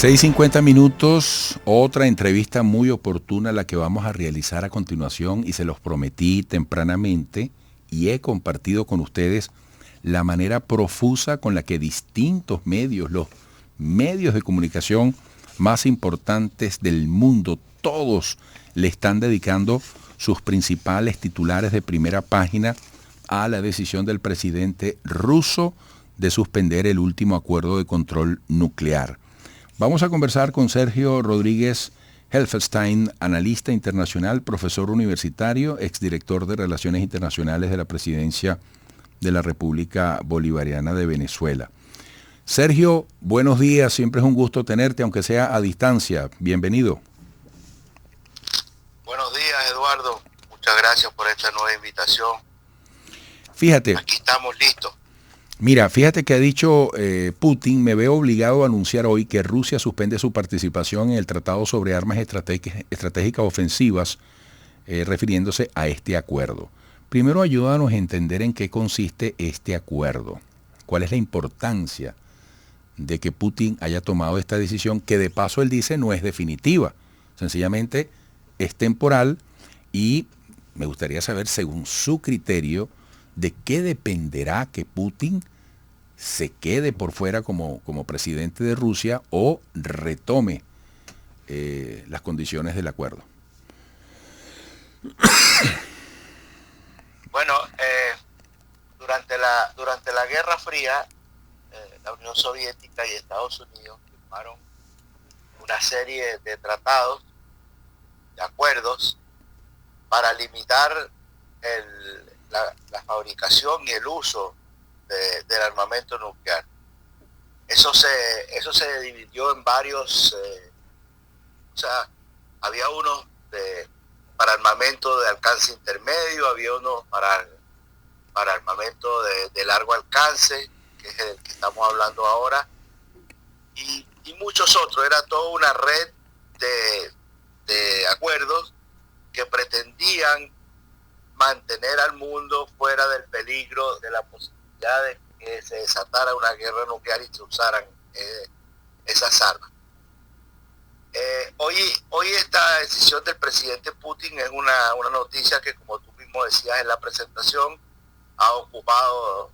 6:50, otra entrevista muy oportuna la que vamos a realizar a continuación y se los prometí tempranamente y he compartido con ustedes la manera profusa con la que distintos medios, los medios de comunicación más importantes del mundo, todos le están dedicando sus principales titulares de primera página a la decisión del presidente ruso de suspender el último acuerdo de control nuclear. Vamos a conversar con Sergio Rodríguez Helfenstein, analista internacional, profesor universitario, exdirector de Relaciones Internacionales de la Presidencia de la República Bolivariana de Venezuela. Sergio, buenos días, siempre es un gusto tenerte, aunque sea a distancia. Bienvenido. Buenos días, Eduardo. Muchas gracias por esta nueva invitación. Fíjate. Aquí estamos listos. Mira, fíjate que ha dicho Putin, me veo obligado a anunciar hoy que Rusia suspende su participación en el Tratado sobre Armas Estratégicas Ofensivas, refiriéndose a este acuerdo. Primero ayúdanos a entender en qué consiste este acuerdo. ¿Cuál es la importancia de que Putin haya tomado esta decisión, que de paso él dice no es definitiva? Sencillamente es temporal y me gustaría saber, según su criterio, ¿de qué dependerá que Putin se quede por fuera como presidente de Rusia o retome las condiciones del acuerdo? Bueno, durante la Guerra Fría, la Unión Soviética y Estados Unidos firmaron una serie de tratados, de acuerdos, para limitar la fabricación y el uso del armamento nuclear. Eso se dividió en varios, había unos para armamento de alcance intermedio, había unos para armamento de largo alcance, que es el que estamos hablando ahora, y muchos otros. Era toda una red de acuerdos que pretendían mantener al mundo fuera del peligro de la posibilidad de que se desatara una guerra nuclear y se usaran esas armas. Hoy esta decisión del presidente Putin es una noticia que, como tú mismo decías en la presentación, ha ocupado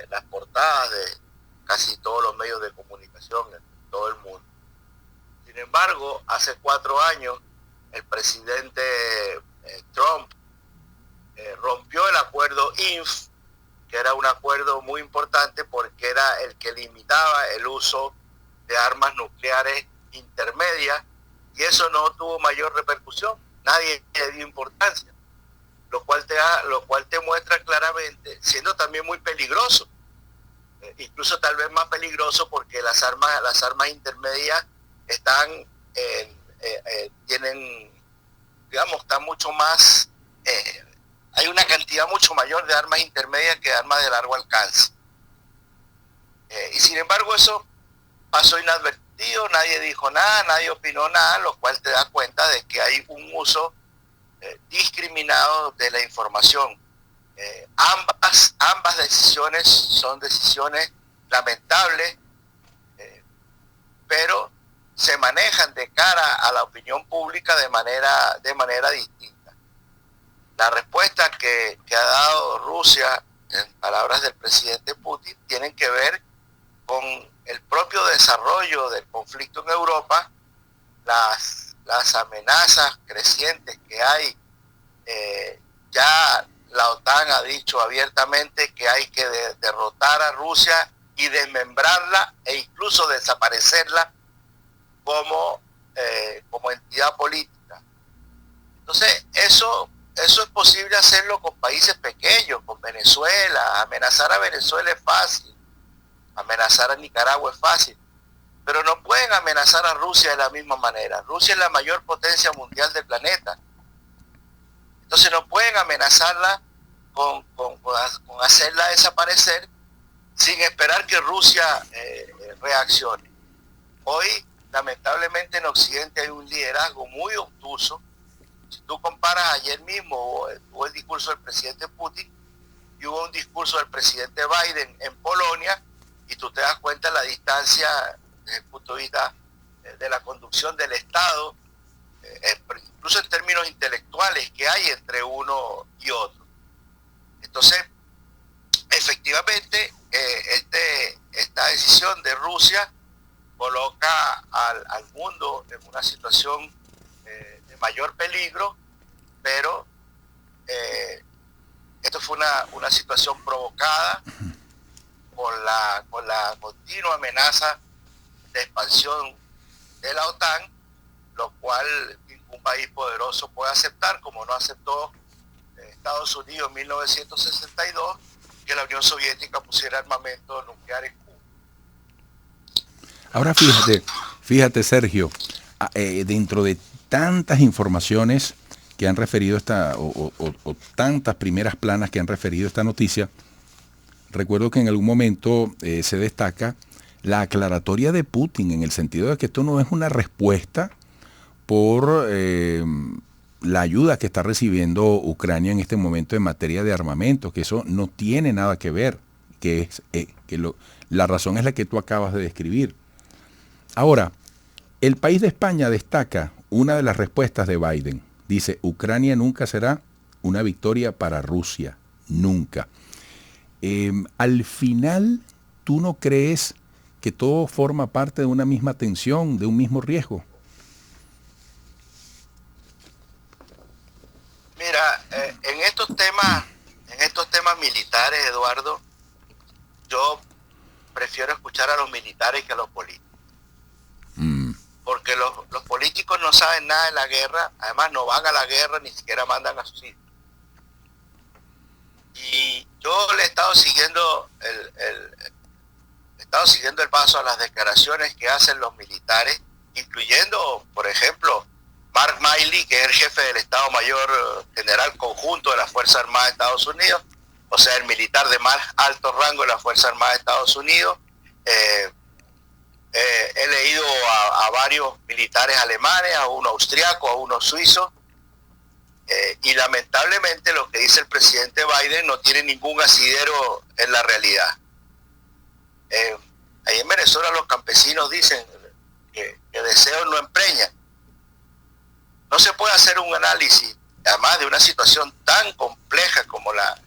las portadas de casi todos los medios de comunicación en todo el mundo. Sin embargo, hace 4 años el presidente Trump rompió el acuerdo INF, que era un acuerdo muy importante porque era el que limitaba el uso de armas nucleares intermedias, y eso no tuvo mayor repercusión, nadie le dio importancia, lo cual te muestra claramente, siendo también muy peligroso, incluso tal vez más peligroso porque las armas intermedias están están mucho más, hay una cantidad mucho mayor de armas intermedias que de armas de largo alcance. Y sin embargo eso pasó inadvertido, nadie dijo nada, nadie opinó nada, lo cual te da cuenta de que hay un uso discriminado de la información. Ambas decisiones son decisiones lamentables, pero se manejan de cara a la opinión pública de manera distinta. La respuesta que ha dado Rusia, en palabras del presidente Putin, tienen que ver con el propio desarrollo del conflicto en Europa, las amenazas crecientes que hay. Ya la OTAN ha dicho abiertamente que hay que derrotar a Rusia y desmembrarla e incluso desaparecerla como entidad política. Entonces, eso es posible hacerlo con países pequeños, con Venezuela. Amenazar a Venezuela es fácil, amenazar a Nicaragua es fácil, pero no pueden amenazar a Rusia de la misma manera. Rusia es la mayor potencia mundial del planeta. Entonces no pueden amenazarla con hacerla desaparecer sin esperar que Rusia reaccione. Hoy, lamentablemente, en Occidente hay un liderazgo muy obtuso. Si tú comparas, ayer mismo hubo el discurso del presidente Putin y hubo un discurso del presidente Biden en Polonia, y tú te das cuenta de la distancia desde el punto de vista de la conducción del Estado, incluso en términos intelectuales que hay entre uno y otro. Entonces, efectivamente, esta decisión de Rusia coloca al mundo en una situación de mayor peligro, pero esto fue una situación provocada con la continua amenaza de expansión de la OTAN, lo cual ningún país poderoso puede aceptar, como no aceptó Estados Unidos en 1962 que la Unión Soviética pusiera armamento nuclear en Cuba. Ahora fíjate Sergio, dentro de tantas informaciones que han referido o tantas primeras planas que han referido esta noticia, recuerdo que en algún momento se destaca la aclaratoria de Putin, en el sentido de que esto no es una respuesta por la ayuda que está recibiendo Ucrania en este momento en materia de armamento, que eso no tiene nada que ver, la razón es la que tú acabas de describir. Ahora, el país de España destaca una de las respuestas de Biden. Dice, Ucrania nunca será una victoria para Rusia, nunca. Al final, ¿tú no crees que todo forma parte de una misma tensión, de un mismo riesgo? Mira, en estos temas militares, Eduardo, yo prefiero escuchar a los militares que a los políticos. Porque los políticos no saben nada de la guerra, además no van a la guerra, ni siquiera mandan a sus hijos. Y yo le he estado siguiendo el paso a las declaraciones que hacen los militares, incluyendo, por ejemplo, Mark Milley, que es el jefe del Estado Mayor General Conjunto de las Fuerzas Armadas de Estados Unidos, o sea, el militar de más alto rango de las Fuerzas Armadas de Estados Unidos. He leído a varios militares alemanes, a uno austriaco, a uno suizo, y lamentablemente lo que dice el presidente Biden no tiene ningún asidero en la realidad. Ahí en Venezuela los campesinos dicen que deseos no empreñan. No se puede hacer un análisis, además de una situación tan compleja como la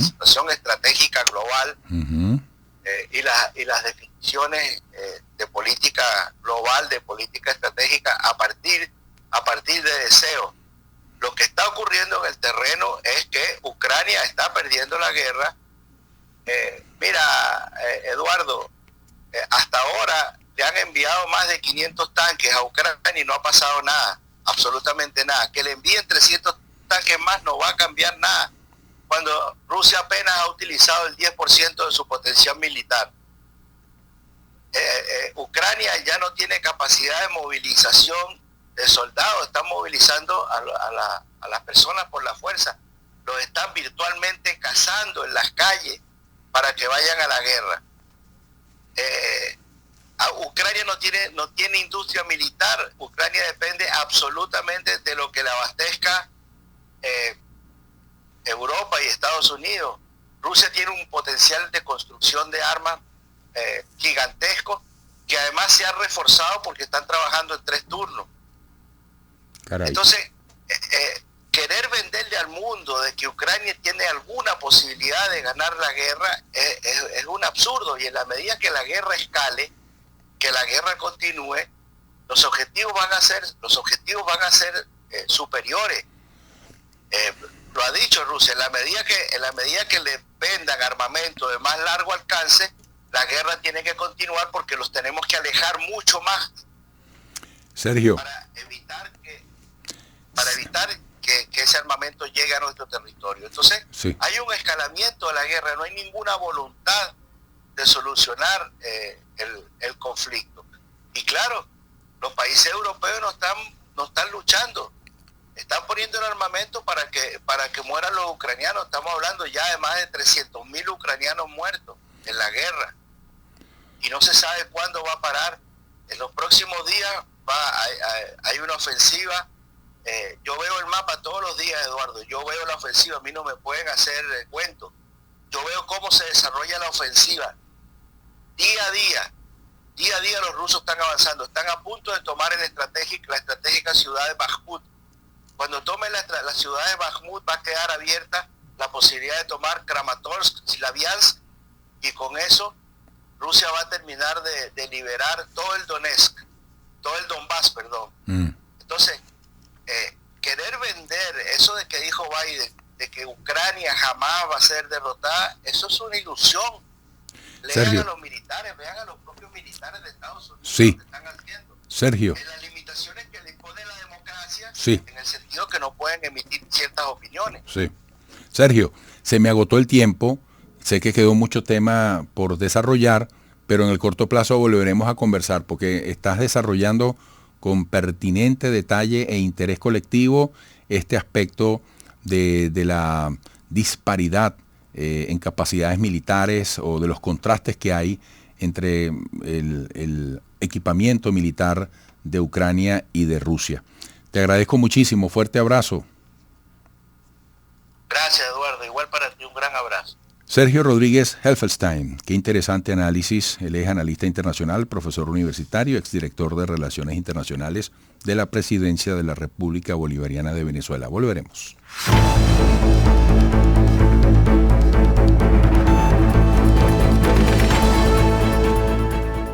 situación estratégica global, y las definiciones de política global, de política estratégica a partir de deseos. Lo que está ocurriendo en el terreno es que Ucrania está perdiendo la guerra. Mira, Eduardo, hasta ahora le han enviado más de 500 tanques a Ucrania y no ha pasado nada, absolutamente nada. Que le envíen 300 tanques más no va a cambiar nada, cuando Rusia apenas ha utilizado el 10% de su potencial militar. Ucrania ya no tiene capacidad de movilización de soldados, están movilizando a las personas por la fuerza, los están virtualmente cazando en las calles para que vayan a la guerra. Ucrania no tiene industria militar. Ucrania depende absolutamente de lo que le abastezca Europa y Estados Unidos. Rusia tiene un potencial de construcción de armas gigantesco, que además se ha reforzado porque están trabajando en 3 turnos. Caray. Entonces, querer venderle al mundo de que Ucrania tiene alguna posibilidad de ganar la guerra es un absurdo, y en la medida que la guerra escale, que la guerra continúe, los objetivos van a ser superiores. Lo ha dicho Rusia, en la medida que le vendan armamento de más largo alcance, la guerra tiene que continuar, porque los tenemos que alejar mucho más. Sergio, para evitar que ese armamento llegue a nuestro territorio. Entonces, sí, hay un escalamiento de la guerra, no hay ninguna voluntad de solucionar el conflicto. Y claro, los países europeos no están luchando, están poniendo el armamento para que mueran los ucranianos. Estamos hablando ya de más de 300.000 ucranianos muertos en la guerra, y no se sabe cuándo va a parar. En los próximos días hay una ofensiva. Yo veo el mapa todos los días, Eduardo. Yo veo la ofensiva, a mí no me pueden hacer cuentos. Yo veo cómo se desarrolla la ofensiva día a día. Día a día los rusos están avanzando, están a punto de tomar la estratégica ciudad de Bakhmut. Cuando tomen la ciudad de Bakhmut va a quedar abierta la posibilidad de tomar Kramatorsk, Slaviansk, y con eso Rusia va a terminar de liberar todo el Donbass, perdón. Entonces, querer vender eso de que dijo Biden, de que Ucrania jamás va a ser derrotada, eso es una ilusión. Lean a los militares, vean a los propios militares de Estados Unidos sí. lo que están haciendo. Sergio. En las limitaciones que le impone la democracia, sí. en el sentido que no pueden emitir ciertas opiniones. Sí. Sergio, se me agotó el tiempo, sé que quedó mucho tema por desarrollar, pero en el corto plazo volveremos a conversar porque estás desarrollando con pertinente detalle e interés colectivo este aspecto de la disparidad en capacidades militares o de los contrastes que hay entre el equipamiento militar de Ucrania y de Rusia. Te agradezco muchísimo, fuerte abrazo. Gracias, Eduardo, igual para ti, un gran abrazo. Sergio Rodríguez Helfelstein, qué interesante análisis. Él es analista internacional, profesor universitario, exdirector de Relaciones Internacionales de la Presidencia de la República Bolivariana de Venezuela. Volveremos.